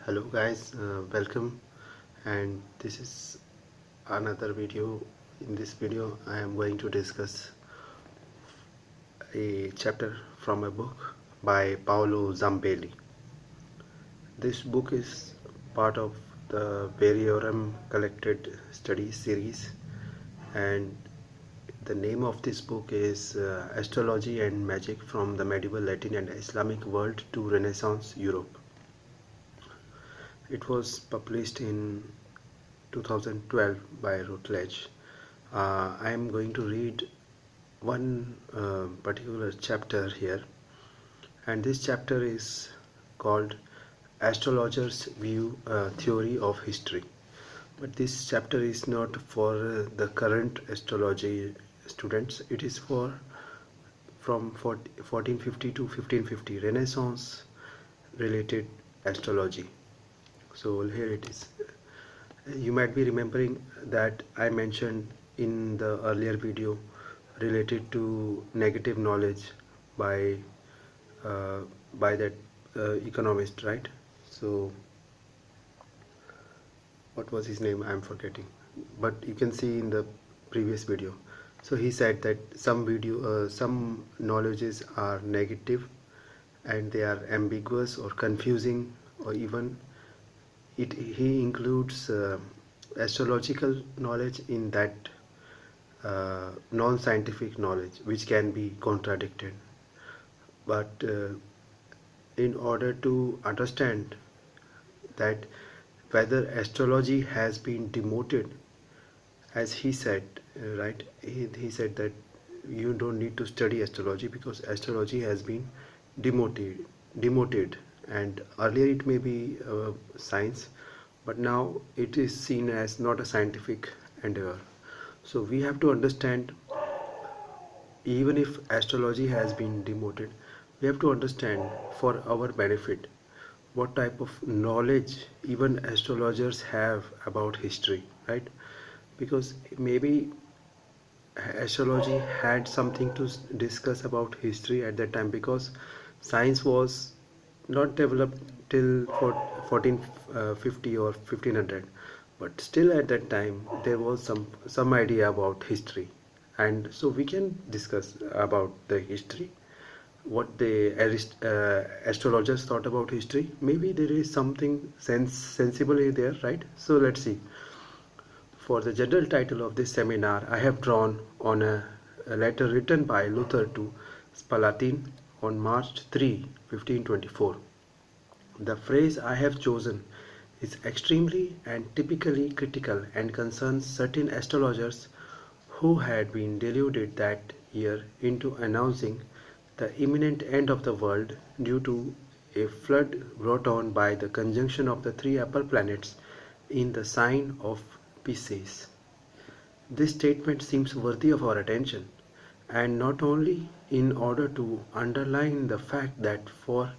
Hello guys, welcome, and this is another video. In this video I am going to discuss a chapter from a book by Paolo Zambelli. This book is part of the Variorum Collected Studies series, and the name of this book is Astrology and Magic from the Medieval Latin and Islamic World to Renaissance Europe. It was published in 2012 by Routledge. I am going to read one particular chapter here, and this chapter is called Astrologers' View Theory of History. But this chapter is not for the current astrology students. It is for from 1450 to 1550 Renaissance related astrology. So here it is. You might be remembering that I mentioned in the earlier video related to negative knowledge by that economist, right? So what was his name? I'm forgetting, but you can see in the previous video. So he said that some knowledges are negative and they are ambiguous or confusing, or even he includes astrological knowledge in that non-scientific knowledge which can be contradicted. But in order to understand that whether astrology has been demoted, as he said, right, he said that you don't need to study astrology because astrology has been demoted, and earlier it may be science, but now it is seen as not a scientific endeavor. So we have to understand, even if astrology has been demoted, we have to understand for our benefit what type of knowledge even astrologers have about history, right? Because maybe astrology had something to discuss about history at that time, because science was not developed till 1450 or 1500, but still at that time there was some idea about history, and so we can discuss about the history, what the astrologers thought about history. Maybe there is something sensibly there, right? So let's see. For the general title of this seminar, I have drawn on a letter written by Luther to Spalatin on March 3, 1524. The phrase I have chosen is extremely and typically critical and concerns certain astrologers who had been deluded that year into announcing the imminent end of the world due to a flood brought on by the conjunction of the three upper planets in the sign of Pisces. This statement seems worthy of our attention, and not only in order to underline the fact that for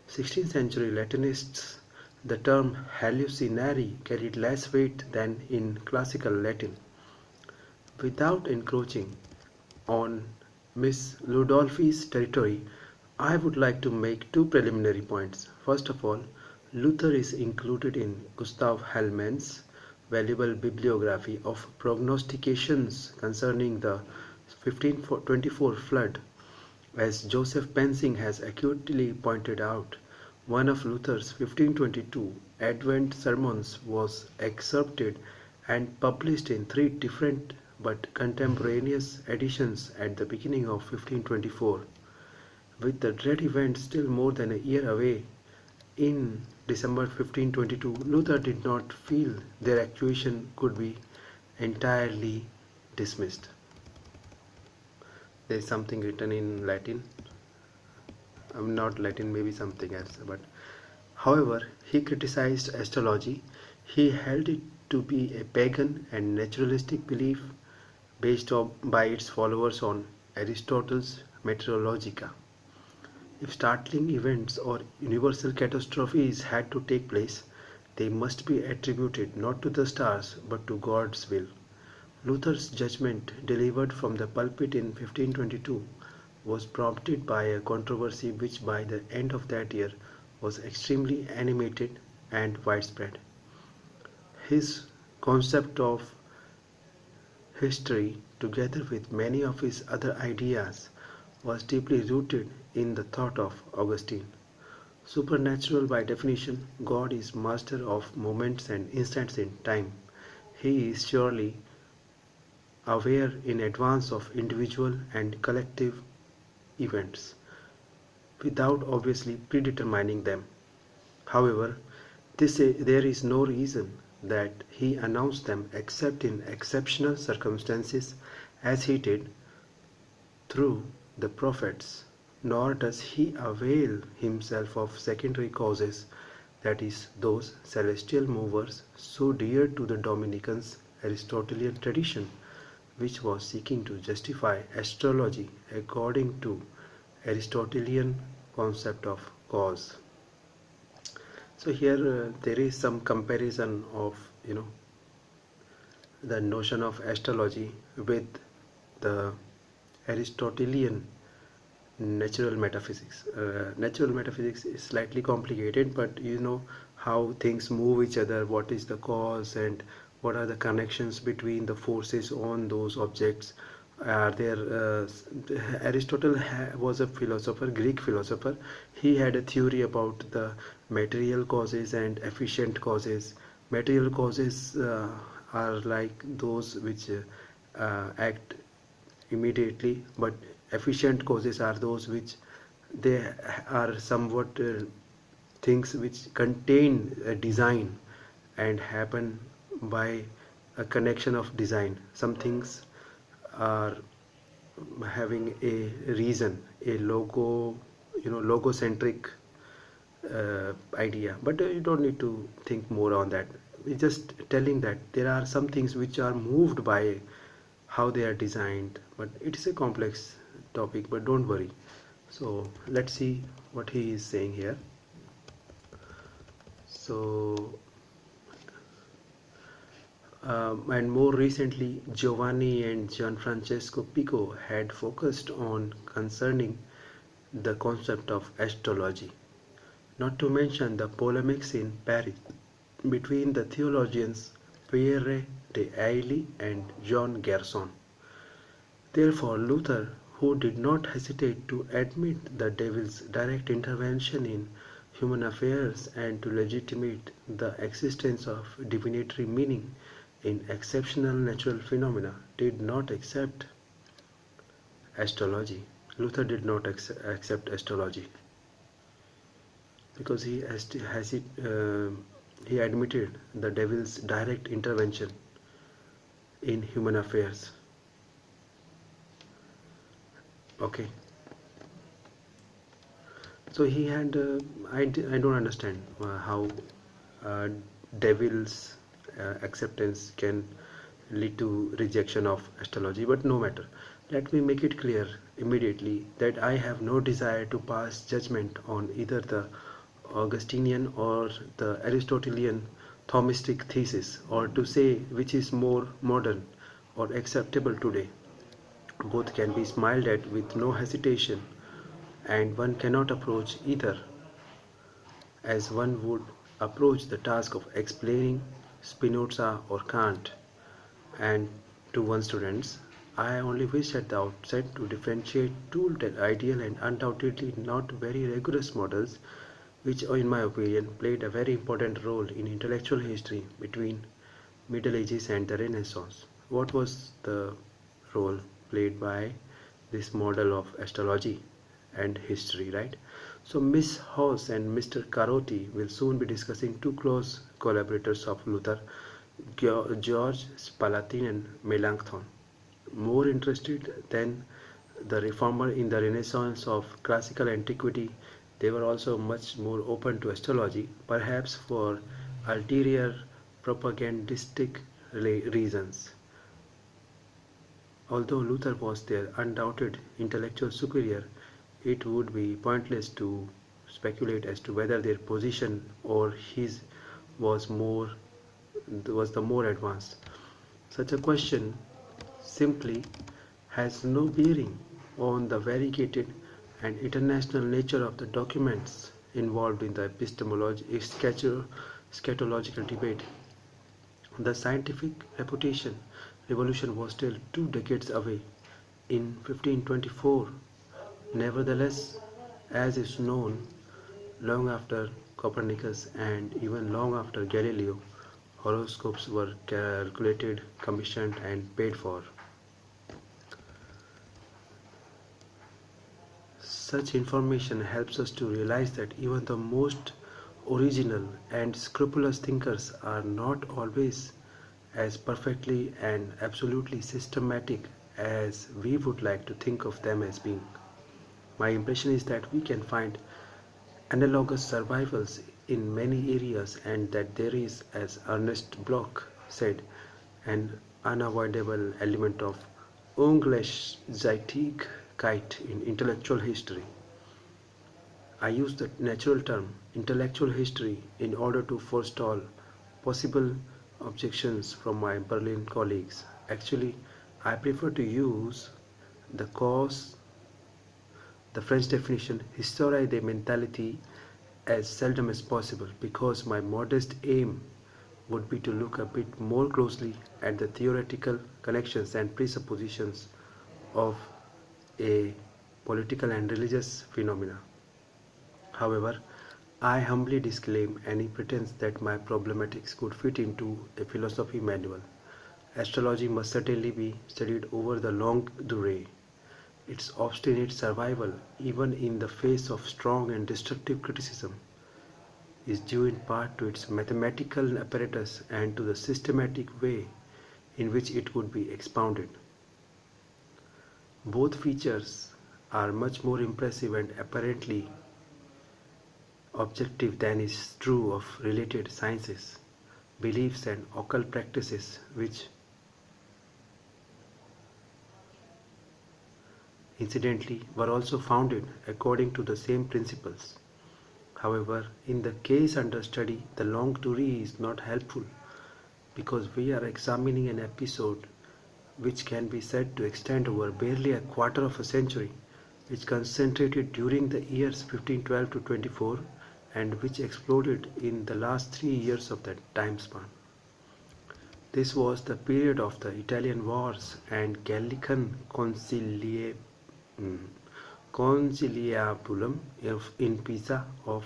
16th century Latinists the term hallucinare carried less weight than in classical Latin. Without encroaching on Miss Ludolfi's territory, I would like to make two preliminary points. First of all, Luther is included in Gustav Hellmann's valuable bibliography of prognostications concerning the 1524 flood. As Joseph Pensing has accurately pointed out, one of Luther's 1522 Advent sermons was excerpted and published in three different but contemporaneous editions at the beginning of 1524. With the dread event still more than a year away, in December 1522, Luther did not feel their accusation could be entirely dismissed. There is something written in Latin. Not Latin, maybe something else. But however, he criticized astrology. He held it to be a pagan and naturalistic belief based by its followers on Aristotle's Meteorologica. If startling events or universal catastrophes had to take place, they must be attributed not to the stars but to God's will. Luther's judgment, delivered from the pulpit in 1522, was prompted by a controversy which by the end of that year was extremely animated and widespread. His concept of history, together with many of his other ideas, was deeply rooted in the thought of Augustine. Supernatural by definition, God is master of moments and instants in time. He is surely aware in advance of individual and collective events, without obviously predetermining them. However, there is no reason that he announced them except in exceptional circumstances, as he did through the prophets, nor does he avail himself of secondary causes, that is, those celestial movers so dear to the Dominicans' Aristotelian tradition, which was seeking to justify astrology according to Aristotelian concept of cause. So here there is some comparison of the notion of astrology with the Aristotelian natural metaphysics. Natural metaphysics is slightly complicated, but how things move each other, what is the cause, and what are the connections between the forces on those objects. Are there Aristotle was a philosopher, Greek philosopher. He had a theory about the material causes and efficient causes. Material causes are like those which act immediately, but efficient causes are those which they are somewhat things which contain a design and happen by a connection of design. Some things are having a reason, a logocentric idea, but you don't need to think more on that. We're just telling that there are some things which are moved by how they are designed, but it is a complex topic, but don't worry. So let's see what he is saying here. So and more recently, Giovanni and Gianfrancesco Pico had focused on concerning the concept of astrology, not to mention the polemics in Paris between the theologians Pierre de Ailly and John Gerson. Therefore, Luther, who did not hesitate to admit the devil's direct intervention in human affairs and to legitimate the existence of divinatory meaning in exceptional natural phenomena, did not accept astrology. Luther did not accept astrology because he admitted the devil's direct intervention in human affairs. Okay. So he had I don't understand how devil's acceptance can lead to rejection of astrology, but no matter. Let me make it clear immediately that I have no desire to pass judgment on either the Augustinian or the Aristotelian Thomistic thesis, or to say which is more modern or acceptable today. Both can be smiled at with no hesitation, and one cannot approach either as one would approach the task of explaining Spinoza or Kant. And to one's students, I only wish at the outset to differentiate two ideal and undoubtedly not very rigorous models which in my opinion played a very important role in intellectual history between Middle Ages and the Renaissance. What was the role played by this model of astrology and history, right? So Miss House and Mr. Carotti will soon be discussing two close collaborators of Luther, George Spalatin and Melanchthon. More interested than the reformer in the Renaissance of classical antiquity, they were also much more open to astrology, perhaps for ulterior propagandistic reasons. Although Luther was their undoubted intellectual superior, it would be pointless to speculate as to whether their position or his was the more advanced. Such a question simply has no bearing on the variegated and international nature of the documents involved in the scatological debate. The scientific revolution was still 2 decades away in 1524. Nevertheless, as is known, long after Copernicus and even long after Galileo, horoscopes were calculated, commissioned, and paid for. Such information helps us to realize that even the most original and scrupulous thinkers are not always as perfectly and absolutely systematic as we would like to think of them as being. My impression is that we can find analogous survivals in many areas and that there is, as Ernest Bloch said, an unavoidable element of Ungleichzeitigkeit in intellectual history. I use the natural term intellectual history in order to forestall possible objections from my Berlin colleagues. Actually, I prefer to use the cause, the French definition, histoire de mentality, as seldom as possible because my modest aim would be to look a bit more closely at the theoretical connections and presuppositions of a political and religious phenomena. However, I humbly disclaim any pretense that my problematics could fit into a philosophy manual. Astrology must certainly be studied over the longue durée. Its obstinate survival, even in the face of strong and destructive criticism, is due in part to its mathematical apparatus and to the systematic way in which it would be expounded. Both features are much more impressive and apparently objective than is true of related sciences, beliefs, and occult practices, which incidentally were also founded according to the same principles. However, in the case under study, the longue durée is not helpful because we are examining an episode which can be said to extend over barely a quarter of a century, which concentrated during the years 1512 to 24 and which exploded in the last 3 years of that time span. This was the period of the Italian Wars and Gallican Conciliabulum in Pisa, of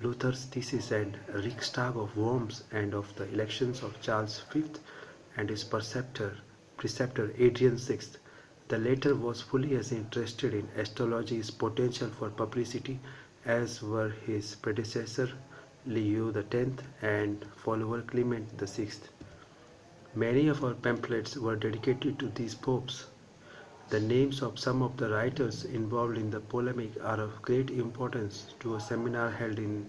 Luther's thesis and Riksdag of Worms, and of the elections of Charles V and his preceptor Adrian VI. The latter was fully as interested in astrology's potential for publicity as were his predecessor Leo X and follower Clement VI. Many of our pamphlets were dedicated to these popes. The names of some of the writers involved in the polemic are of great importance to a seminar held in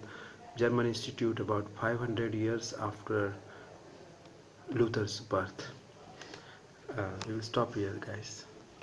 German Institute about 500 years after Luther's birth. We will stop here, guys.